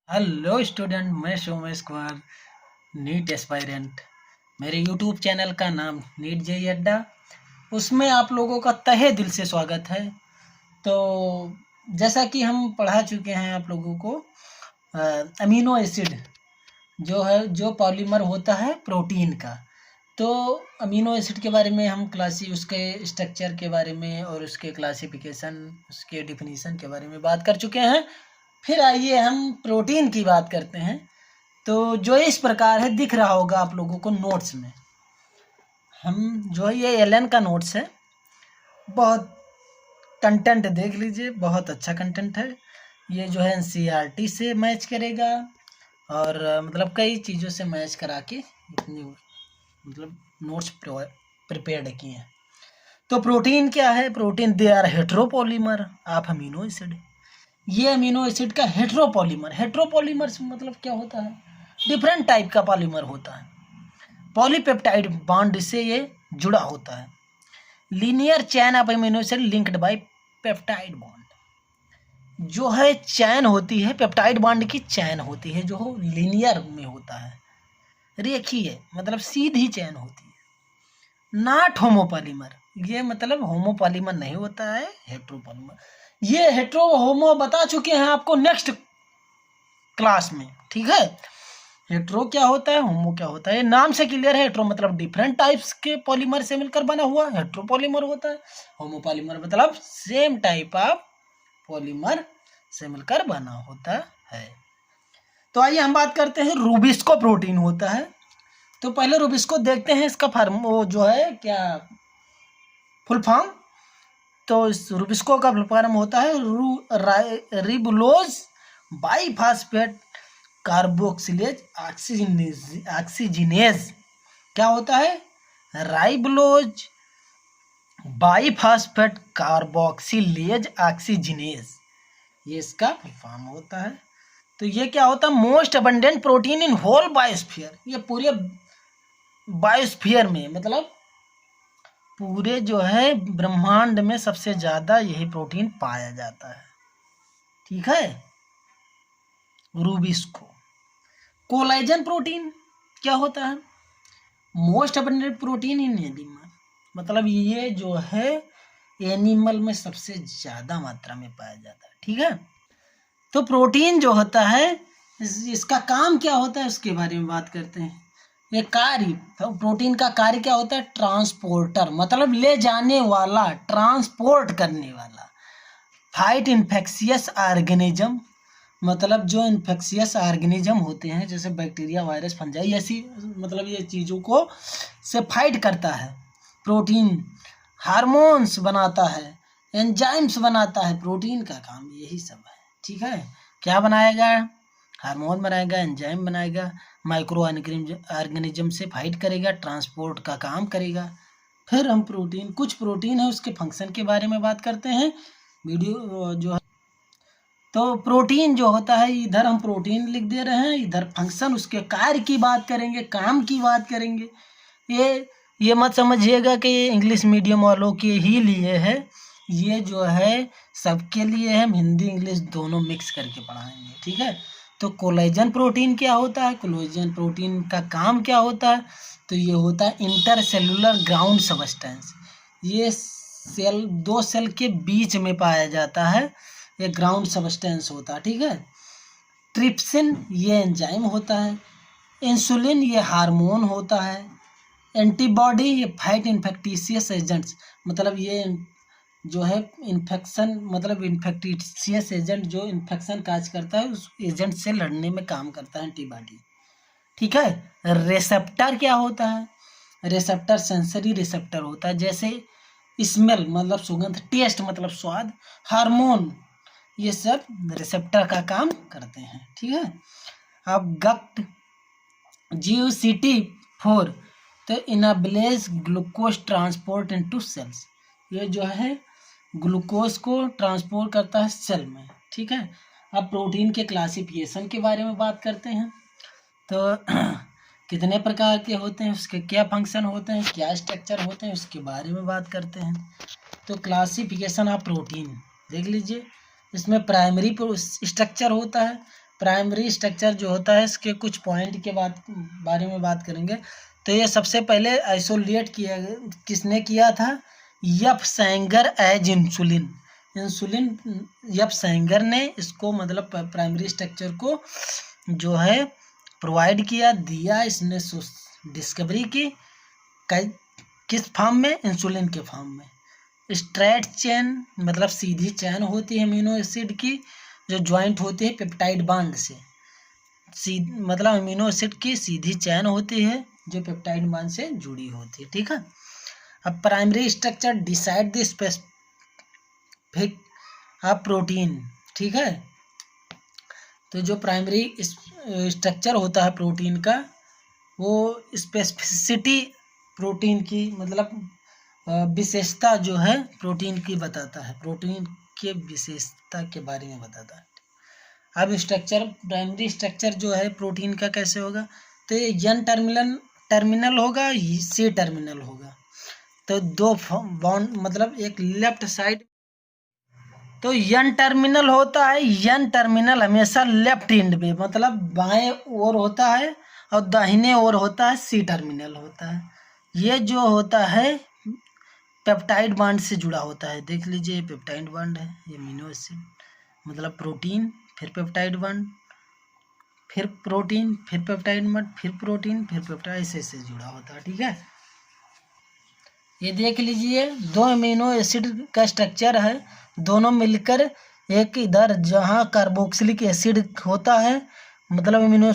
Hello student, मैं Somesh Kumar, NEET aspirant. मेरे YouTube channel का नाम नीट जेईई अड्डा, उसमें आप लोगों का तहे दिल से स्वागत है। तो जैसा कि हम पढ़ा चुके हैं आप लोगों को, अमीनो एसिड जो पॉलीमर होता है प्रोटीन का। तो अमीनो एसिड के बारे में हम उसके स्ट्रक्चर के बारे में और उसके क्लासिफिकेशन, उसके डिफिनीशन के बारे में बात कर चुके हैं। फिर आइए हम प्रोटीन की बात करते हैं। तो जो इस प्रकार है, दिख रहा होगा आप लोगों को नोट्स में। हम जो है ये एलएन का नोट्स है। बहुत कंटेंट देख लीजिए, बहुत अच्छा कंटेंट है। ये जो है एनसीईआरटी से मैच करेगा और मतलब कई चीज़ों से मैच करा के इतनी मतलब नोट्स प्रिपेयर्ड किए हैं। तो प्रोटीन क्या है? Protein they are heteropolymer of amino acid. ये अमीनो एसिड का हेट्रोपॉलीमर से मतलब क्या होता है? डिफरेंट टाइप का पॉलीमर होता है। पॉलीपेप्टाइड बॉन्ड से ये जुड़ा होता है। Linear chain of amino acid linked by peptide bond. जो है चैन होती है, पेप्टाइड बॉन्ड की चैन होती है जो लीनियर में होता है, रेखीय मतलब सीधी चैन होती है। नॉट होमोपॉलीमर, ये मतलब होमोपॉलीमर नहीं होता है, हेट्रोपॉलीमर। ये हेट्रो होमो बता चुके हैं आपको नेक्स्ट क्लास में, ठीक है। हेट्रो क्या होता है, होमो क्या होता है, ये नाम से क्लियर है। हेट्रो मतलब डिफरेंट टाइप्स के पॉलीमर से मिलकर बना हुआ हेट्रोपॉलीमर होता है। होमोपॉलीमर मतलब सेम टाइप ऑफ पॉलीमर से मिलकर बना होता है। तो आइए हम बात करते हैं रूबिस्को प्रोटीन होता है। तो पहले रूबिस्को देखते हैं, इसका फॉर्म वो जो है क्या फुल फॉर्म। तो इस रूबिस्को का फुल फॉर्म होता है रिबुलोज बाईफास्फेट कार्बोक्सिलेज ऑक्सीजिनेज। क्या होता है? राइबोलोज बाईफास्फेट कार्बोक्सिलेज ऑक्सीजिनेज, ये इसका फुल फॉर्म होता है। तो ये क्या होता है? Most abundant protein in whole biosphere. ये पूरे बायोस्फीयर में मतलब पूरे जो है ब्रह्मांड में सबसे ज्यादा यही प्रोटीन पाया जाता है, ठीक है। रूबिस्को। कोलेजन प्रोटीन क्या होता है? Most abundant protein in animal, मतलब ये जो है एनिमल में सबसे ज्यादा मात्रा में पाया जाता है, ठीक है। तो प्रोटीन जो होता है इसका काम क्या होता है उसके बारे में बात करते हैं। ये कार्य, तो प्रोटीन का कार्य क्या होता है? ट्रांसपोर्टर मतलब ले जाने वाला, ट्रांसपोर्ट करने वाला। फाइट इन्फेक्शियस ऑर्गेनिज्म मतलब जो इन्फेक्शियस ऑर्गेनिज्म होते हैं जैसे बैक्टीरिया, वायरस, फंजाई, ऐसी मतलब ये चीज़ों को से फाइट करता है। प्रोटीन हार्मोन्स बनाता है, एंजाइम्स बनाता है। प्रोटीन का काम यही सब है, ठीक है। क्या बनाएगा? हार्मोन बनाएगा, एंजाइम बनाएगा, माइक्रो ऑर्गेनिज्म से फाइट करेगा, ट्रांसपोर्ट का काम करेगा। फिर हम कुछ प्रोटीन है उसके फंक्शन के बारे में बात करते हैं। वीडियो जो है, तो प्रोटीन जो होता है, इधर हम प्रोटीन लिख दे रहे हैं, इधर फंक्शन उसके कार्य की बात करेंगे, काम की बात करेंगे। ये मत समझिएगा कि ये इंग्लिश मीडियम वालों के ही लिए है, ये जो है सबके लिए है। हम हिंदी इंग्लिश दोनों मिक्स करके पढ़ाएंगे, ठीक है। तो कोलेजन प्रोटीन क्या होता है? कोलेजन प्रोटीन का काम क्या होता है? तो ये होता है इंटरसेलुलर ग्राउंड सबस्टेंस। ये दो सेल के बीच में पाया जाता है, ये ग्राउंड सबस्टेंस होता है, ठीक है। ट्रिप्सिन ये एंजाइम होता है। इंसुलिन ये हार्मोन होता है। एंटीबॉडी ये फाइट इन्फेक्टिशियस एजेंट्स मतलब ये जो है इन्फेक्शन मतलब इन्फेक्टिशियस एजेंट जो इन्फेक्शन काज करता है उस एजेंट से लड़ने में काम करता है एंटीबॉडी, ठीक है। रिसेप्टर क्या होता है? रिसेप्टर सेंसरी रिसेप्टर होता है, जैसे स्मेल मतलब सुगंध, टेस्ट मतलब स्वाद, हार्मोन, ये सब रिसेप्टर का काम करते हैं, ठीक है। अब गट GCT4 तो enables glucose transport into cells. ये जो है ग्लूकोज को ट्रांसपोर्ट करता है सेल में, ठीक है। अब प्रोटीन के क्लासिफिकेशन के बारे में बात करते हैं। तो कितने प्रकार के होते हैं, उसके क्या फंक्शन होते हैं, क्या स्ट्रक्चर होते हैं, उसके बारे में बात करते हैं। तो क्लासिफिकेशन ऑफ प्रोटीन देख लीजिए। इसमें प्राइमरी स्ट्रक्चर होता है, प्राइमरी स्ट्रक्चर जो होता है इसके कुछ पॉइंट के बारे में बात करेंगे। तो ये सबसे पहले आइसोलेट किसने किया था? F Sanger as insulin. F Sanger ने इसको मतलब प्राइमरी स्ट्रक्चर को जो है प्रोवाइड दिया। इसने डिस्कवरी की किस फॉर्म में? इंसुलिन के फॉर्म में। स्ट्रेट चेन मतलब सीधी चैन होती है अमीनो एसिड की जो ज्वाइंट होती है पेप्टाइड बांड से। मतलब अमीनो एसिड की सीधी चैन होती है जो पेप्टाइड बांड से जुड़ी होती है। ठीक है। अब primary structure decide the specific protein. ठीक है। तो जो प्राइमरी स्ट्रक्चर होता है प्रोटीन का वो स्पेसिफिसिटी प्रोटीन की मतलब विशेषता जो है प्रोटीन की बताता है, प्रोटीन के विशेषता के बारे में बताता है। अब प्राइमरी स्ट्रक्चर जो है प्रोटीन का कैसे होगा? तो ये एन टर्मिनल होगा, सी टर्मिनल होगा। तो दो बॉन्ड मतलब एक लेफ्ट साइड तो एन टर्मिनल होता है। एन टर्मिनल हमेशा लेफ्ट एंड पे मतलब बाएं ओर होता है और दाहिने ओर होता है सी टर्मिनल होता है। ये जो होता है पेप्टाइड बांड से जुड़ा होता है। देख लीजिए पेप्टाइड बांड है, ये अमीनो एसिड मतलब प्रोटीन, फिर पेप्टाइड बांड, फिर प्रोटीन, फिर पेप्टाइड बांड, फिर प्रोटीन, फिर पेप्टाइड, ऐसे जुड़ा होता है। ठीक है। ये देख लीजिए दो अमीनो एसिड का स्ट्रक्चर है, दोनों मिलकर एक इधर जहाँ कार्बोक्सिलिक एसिड होता है मतलब अमीनो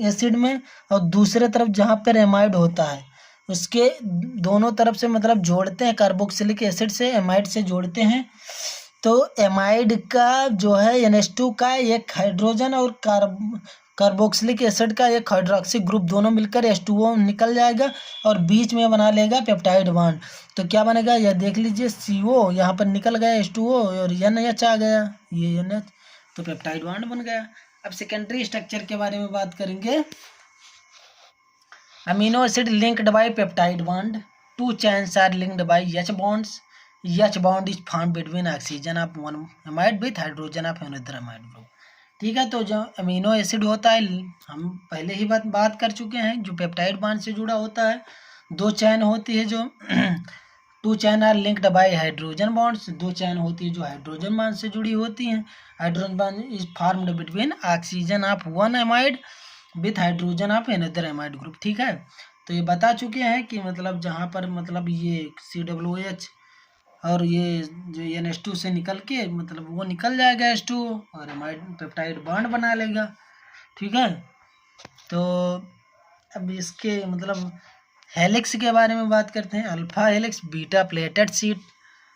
एसिड में, और दूसरे तरफ जहाँ पर एमाइड होता है उसके दोनों तरफ से मतलब जोड़ते हैं, कार्बोक्सिलिक एसिड से एमाइड से जोड़ते हैं। तो एमाइड का जो है NH2 का एक हाइड्रोजन और कार्बोक्सिलिक एसिड का एक हाइड्रोक्सी ग्रुप दोनों मिलकर H2O निकल जाएगा और बीच में बना लेगा पेप्टाइड बांड। तो क्या बनेगा? यह देख लीजिए CO यहाँ पर निकल गया H2O और NH आ गया, ये NH, तो पेप्टाइड बांड बन गया। अब सेकेंडरी स्ट्रक्चर के बारे में बात करेंगे। Amino acid linked by peptide bond. Two chains are linked by H bonds. H bond is formed between oxygen of one amide with hydrogen of another amide group. ठीक है। तो जो अमीनो एसिड होता है हम पहले ही बात कर चुके हैं, जो पेप्टाइड बांड से जुड़ा होता है। दो चैन होती है जो two chain are linked by hydrogen bonds. दो चैन होती है जो हाइड्रोजन बांड से जुड़ी होती हैं। Hydrogen bond is formed between oxygen of one amide with hydrogen of another amide group. ठीक है। तो ये बता चुके हैं कि मतलब जहाँ पर मतलब ये COOH और ये जो NH2 से निकल के मतलब वो निकल जाएगा H2O और एमाइड पेप्टाइड बॉन्ड बना लेगा। ठीक है। तो अब इसके मतलब हेलिक्स के बारे में बात करते हैं। Alpha helix, beta pleated sheet.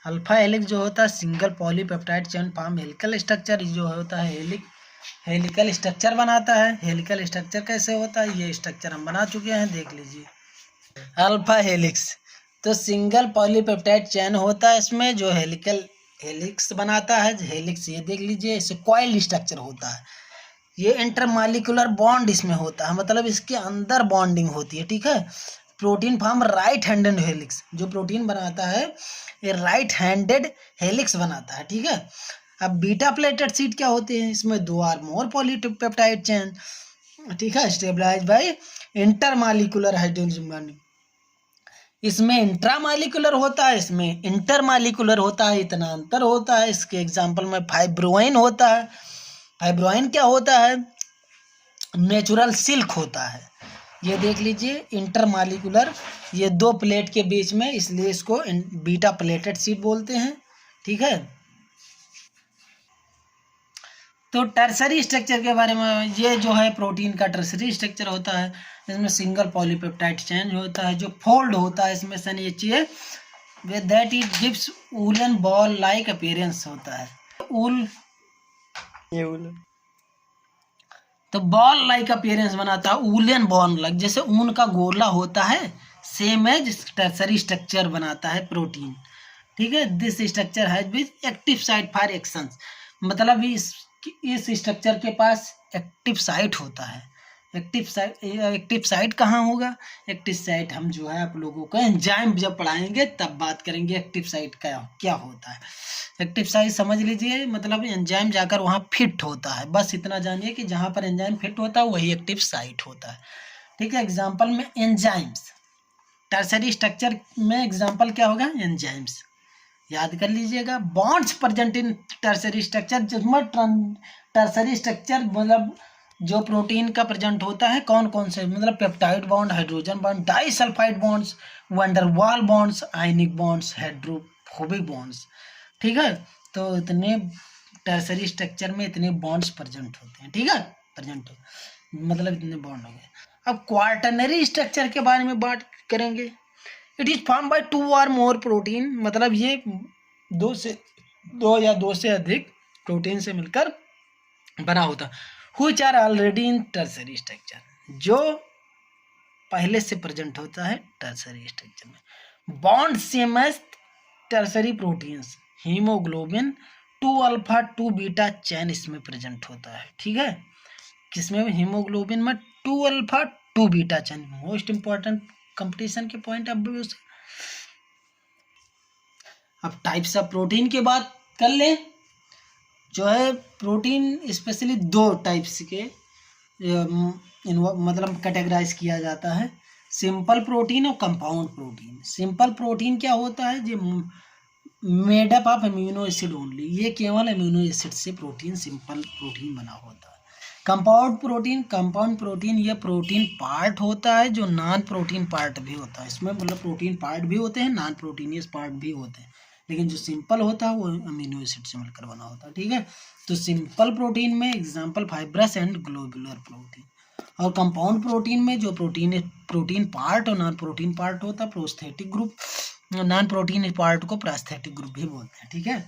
Alpha helix जो होता है single polypeptide chain form helical structure जो होता है हेलिकल स्ट्रक्चर बनाता है। हेलिकल स्ट्रक्चर कैसे होता है ये स्ट्रक्चर हम बना चुके हैं, देख लीजिए। अल्फा हेलिक्स तो सिंगल पॉलीपेप्टाइड चेन होता है इसमें जो हेलिक्स बनाता है। हेलिक्स ये देख लीजिए, इसे कॉइल स्ट्रक्चर होता है। ये इंटरमॉलिक्यूलर बॉन्ड इसमें होता है मतलब इसके अंदर बॉन्डिंग होती है। ठीक है। Protein form right handed helix, जो प्रोटीन बनाता है ये राइट हैंडेड हेलिक्स बनाता है। ठीक है। अब बीटा प्लेटेड शीट क्या होते हैं? इसमें दो आर मोर पॉलीपेप्टाइड चेन। ठीक है। Stabilize by intermolecular hydrogen bonding. इसमें इंट्रामॉलिक्यूलर होता है, इसमें इंटरमॉलिक्यूलर होता है, इतना अंतर होता है। इसके एग्जांपल में फाइब्रोइन होता है। फाइब्रोइन क्या होता है? नेचुरल सिल्क होता है। ये देख लीजिए इंटरमॉलिक्यूलर, ये दो प्लेट के बीच में, इसलिए इसको बीटा प्लेटेड शीट बोलते हैं। ठीक है। तो टर्सरी स्ट्रक्चर के बारे में, ये जो है प्रोटीन का टर्सरी स्ट्रक्चर होता है। इसमें सिंगल पॉलीपेप्टाइड चेन होता है जो फोल्ड होता है, इसमें सन ये that it gives woollen ball like appearance होता है। तो बॉल लाइक अपीयरेंस बनाता है, वूलन बॉल लाइक, जैसे ऊन का गोला होता है, सेम एज टर्सरी स्ट्रक्चर बनाता है प्रोटीन। ठीक है। This structure has with active site for actions, मतलब इस स्ट्रक्चर के पास एक्टिव साइट होता है। एक्टिव साइट कहाँ होगा? एक्टिव साइट हम जो है आप लोगों को एंजाइम जब पढ़ाएंगे तब बात करेंगे एक्टिव साइट का क्या होता है। एक्टिव साइट समझ लीजिए, मतलब एंजाइम जाकर वहाँ फिट होता है, बस इतना जानिए कि जहाँ पर एंजाइम फिट होता है वही एक्टिव साइट होता है। ठीक है, एग्जाम्पल में एंजाइम्स, टर्सरी स्ट्रक्चर में एग्जाम्पल क्या होगा? एंजाइम्स, याद कर लीजिएगा। Bonds present in tertiary structure, जिसमें टर्सरी स्ट्रक्चर मतलब जो प्रोटीन का प्रेजेंट होता है कौन कौन से, मतलब peptide bond, hydrogen bond, disulphide bonds, van der Waals bonds, आयनिक बॉन्ड्स, हाइड्रोफोबिक बॉन्ड्स। ठीक है, तो इतने टर्सरी स्ट्रक्चर में इतने बॉन्ड्स प्रेजेंट होते हैं। ठीक है, प्रेजेंट मतलब इतने बॉन्ड हो गए। अब क्वार्टरनरी स्ट्रक्चर के बारे में बात करेंगे। इट इज फॉर्म बाय 2 और मोर प्रोटीन, मतलब ये दो या दो से अधिक प्रोटीन से मिलकर बना होता है। Which are already in tertiary structure, जो पहले से प्रेजेंट होता है टर्सरी स्ट्रक्चर में। Bond same as tertiary proteins, haemoglobin 2 alpha 2 beta chain इसमें प्रेजेंट होता है। ठीक है, किसमें? हीमोग्लोबिन में 2 अल्फा 2 बीटा चैन, मोस्ट इंपॉर्टेंट कंपटीशन के पॉइंट ऑफ व्यू से। अब टाइप्स ऑफ प्रोटीन की बात कर ले, जो है प्रोटीन स्पेशली 2 टाइप्स के मतलब कैटेगराइज किया जाता है, सिंपल प्रोटीन और कंपाउंड प्रोटीन। सिंपल प्रोटीन क्या होता है? जो made up of amino acid only, ये केवल अमीनो एसिड से प्रोटीन सिंपल प्रोटीन बना होता है। कंपाउंड प्रोटीन ये प्रोटीन पार्ट होता है जो नॉन प्रोटीन पार्ट भी होता है। इसमें मतलब प्रोटीन पार्ट भी होते हैं, नॉन प्रोटीनियस पार्ट भी होते हैं, लेकिन जो सिंपल होता है वो अमीनो एसिड से मिलकर बना होता है। ठीक है, तो सिंपल प्रोटीन में example fibrous and globular protein, और कंपाउंड प्रोटीन में जो प्रोटीन पार्ट और नॉन प्रोटीन पार्ट होता है, prosthetic group, non protein part को प्रोस्थेटिक ग्रुप भी बोलते हैं। ठीक है,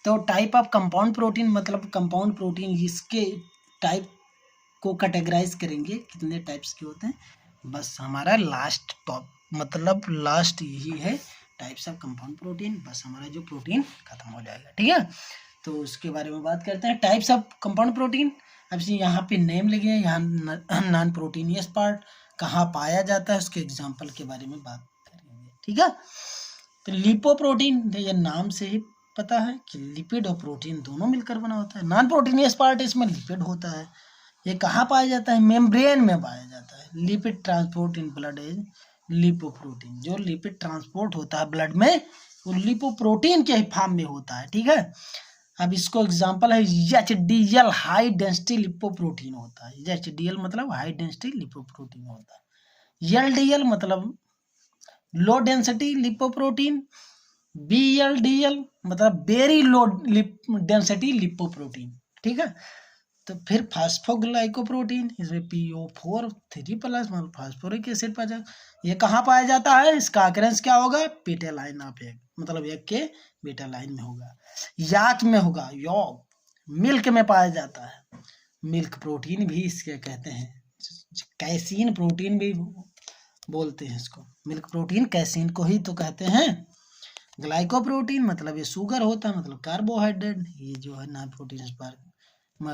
तो टाइप ऑफ कंपाउंड प्रोटीन, मतलब कंपाउंड प्रोटीन इसके टाइप को कैटेगराइज करेंगे, कितने टाइप्स के होते हैं, बस हमारा लास्ट टॉप मतलब लास्ट यही है टाइप्स ऑफ कंपाउंड प्रोटीन, बस हमारा जो प्रोटीन खत्म हो जाएगा। ठीक है, तो उसके बारे में बात करते हैं, टाइप्स ऑफ कंपाउंड प्रोटीन। अब यहाँ पे नेम लिखे हैं, यहाँ नॉन प्रोटीनियस पार्ट कहाँ पाया जाता है, उसके एग्जाम्पल के बारे में बात करेंगे। ठीक है, तो लिपोप्रोटीन, ये नाम से ही पता है कि लिपिड और प्रोटीन दोनों मिलकर बना होता है। नॉन प्रोटीनियस पार्ट इसमें लिपिड होता है, ये कहाँ पाया जाता है? मेम्ब्रेन में पाया जाता है। Lipid transport in blood is lipoprotein, जो लिपिड ट्रांसपोर्ट होता है ब्लड में वो लिपोप्रोटीन के फॉर्म में होता है। ठीक है, अब इसको एग्जांपल है HDL, हाई डेंसिटी लिपोप्रोटीन होता है। HDL मतलब हाई डेंसिटी लिपोप्रोटीन होता है। LDL मतलब लो डेंसिटी लिपोप्रोटीन, BLDL मतलब वेरी लो डेंसिटी लिपोप्रोटीन। ठीक है, तो फिर फास्फोग्लाइकोप्रोटीन, इसमें PO4 3+ मतलब फास्फोरिक एसिड पाया जाता है। ये कहाँ पाया जाता है? इसका अकरेंस क्या होगा? बीटा लाइन ऑफ एग, मतलब एग के बीटा लाइन में होगा, याक में होगा, यॉक, मिल्क में पाया जाता है। मिल्क प्रोटीन भी इसके कहते हैं, कैसीन प्रोटीन भी बोलते हैं इसको, मिल्क प्रोटीन कैसीन को ही तो कहते हैं। ग्लाइकोप्रोटीन मतलब ये शुगर होता है, मतलब कार्बोहाइड्रेट, ये जो है नॉन प्रोटीन पार्ट।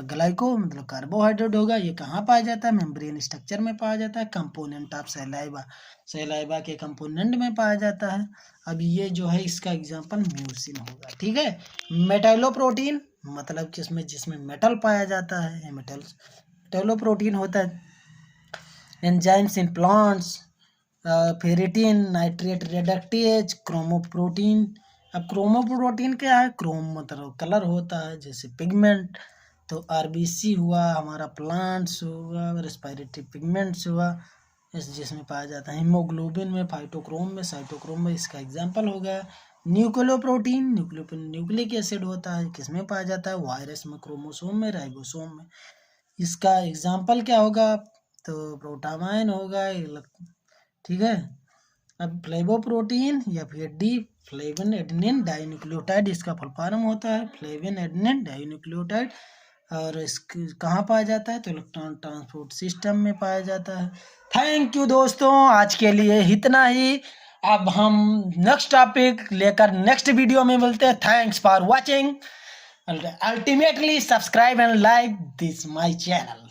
ग्लाइको मतलब कार्बोहाइड्रेट होगा, ये कहाँ पाया जाता है? मेम्ब्रेन स्ट्रक्चर में पाया जाता है, कंपोनेंट ऑफ सैलाइवा के कंपोनेंट में पाया जाता है। अब ये जो है इसका एग्जांपल म्यूसिन होगा। ठीक है, मेटैलोप्रोटीन मतलब जिसमें मेटल पाया जाता है, मेटैलोप्रोटीन होता है। Enzymes in plants, ferritin, nitrate reductase, chromoprotein. अब क्रोमोप्रोटीन क्या है? क्रोम मतलब कलर होता है, जैसे पिगमेंट, तो RBC हुआ हमारा, प्लांट्स हुआ, रेस्पिरेटरी पिगमेंट्स हुआ, जिसमें पाया जाता है। हीमोग्लोबिन में, फाइटोक्रोम में, साइटोक्रोम में, इसका एग्जांपल हो गया। न्यूक्लियोप्रोटीन, न्यूक्लिक एसिड होता है, किसमें पाया जाता है? वायरस में, क्रोमोसोम में, राइबोसोम में। इसका एग्जांपल क्या होगा? तो प्रोटामाइन होगा। ठीक है, अब फ्लेवोप्रोटीन या फिर फ्लेविन एडेनिन डाइन्यूक्लियोटाइड, इसका फुल फॉर्म होता है फ्लेविन एडेनिन डाइन्यूक्लियोटाइड, और इसकी कहाँ पाया जाता है? तो इलेक्ट्रॉन ट्रांसपोर्ट सिस्टम में पाया जाता है। थैंक यू दोस्तों, आज के लिए इतना ही। अब हम नेक्स्ट टॉपिक लेकर नेक्स्ट वीडियो में मिलते हैं। Thanks for watching, ultimately subscribe and like this my channel.